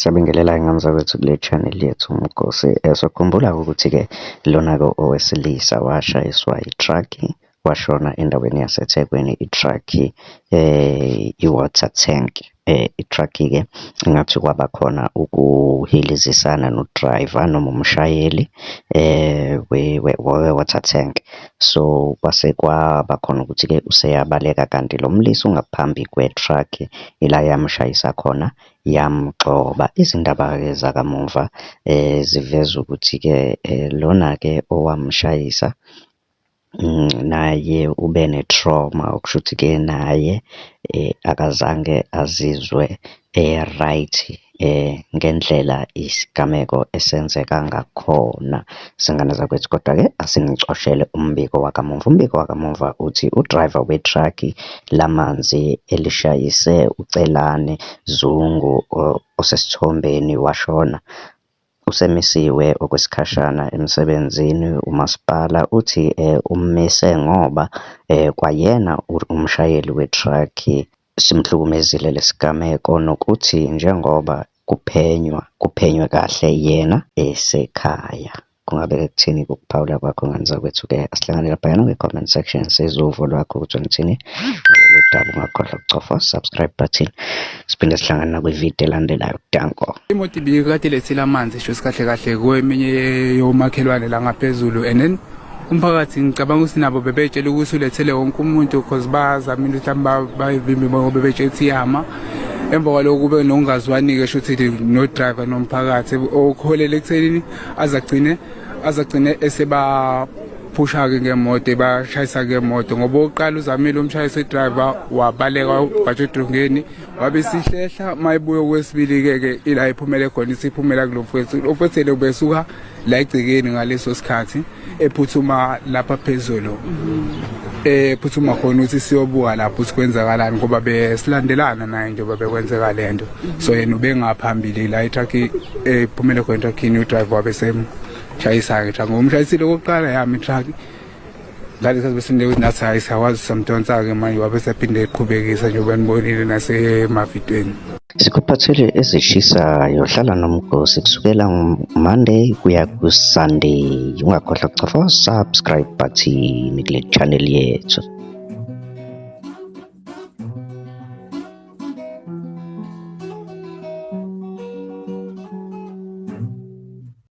Siyabingelela ngamzabethu kule channel yethu Mgosi. Sokhumbula ukuthi-ke lona-ke owesilisa washayiswa i-truck-i washona endaweni yaseThekwini. I-truck-i i-water tank. I-truck-i-ke engathi kwaba khona ukuhilizisana no-driver noma umshayeli we-water tank. So kwase kwaba khona ukuthi-ke useyabaleka, kanti lo mlisi ungaphambi kwe-truck ila yamshayisa khona yamgxoba. Izindaba-ke zakamuva ziveza ukuthi-ke lona-ke owamshayisa naye ube ne-trauma, okusho ukuthi-ke naye akazange azizwe right ngendlela isigameko esenzeka ngakhona. Zingane zakwethu, kodwa-ke asinicoshele umbiko wakamuva. Umbiko wakamuva uthi u-driver we-truck lamanzi elishayise uCelane Zungu osesithombeni washona. Usemisiwe okwesikhashana emsebenzini. Umasipala uthi ummise ngoba kwayena umshayeli we-truck simhlukumezile lesigameko, nokuthi njengoba kuphenywe kahle yena esekhaya. Kungabe kuthini ukuphawula kwakho ngane zakwethu-ke? Asihlangane laphayana kwi-comment section sizwe uvo lwakho ukuthi ngithini ngalolu daba. Ungakhohlwa ukucofa subscribe button, siphinde sihlangane nakwividiyo elandelayo. Danko. Imoto ibikade ilethile amanzi sho kahle kahle kweminye yomakhelwane la ngaphezulu, and then umphakathi ngicabanga ukuthi nabo bebetshela ukuthi ulethele wonke umuntu because bazamile ukuthi bayivimbe ngoba bebetshela iyama. Emva kwalokho kube nokungazwani-ke sho ukuthi no-driver nomphakathi okuholele ekuthenini azagcine eseba-phusha-ke ngemoto, bashayisa ngemoto ngoba oqala uzamile umshayisi we-driver wabaleka ubhatshe edrongeni wabe sihlehla. Mayibuye okwesibili-ke ila iphumele khona isiphumela kulo mfowethu. Umfowethu ubesuka la egcekeni ngaleso sikhathi ephuthuma lapha phezulu, phuthuma khona ukuthi siyobuka lapho ukuthi kwenzakalani ngoba besilandelana naye njengoba bekwenzeka lento. So yena ubengaphambili la i-truck ephumele khona etruckini, u-driver wabe semshayisa-ke i-truck. Ngomshayisile okokuqala yami i-truck ngalesi besinde ukuthi nathi hayi siyawazi samdonsa-ke manje wabe sephinde eqhubekisa njengoba nibonile nasemavidweni. Sikuphathele ezishisayo. Hlala noMgosi kusukela Monday kuya ku-Sunday. Ungakhohlwa ukucofa subscribe button kule channel yethu.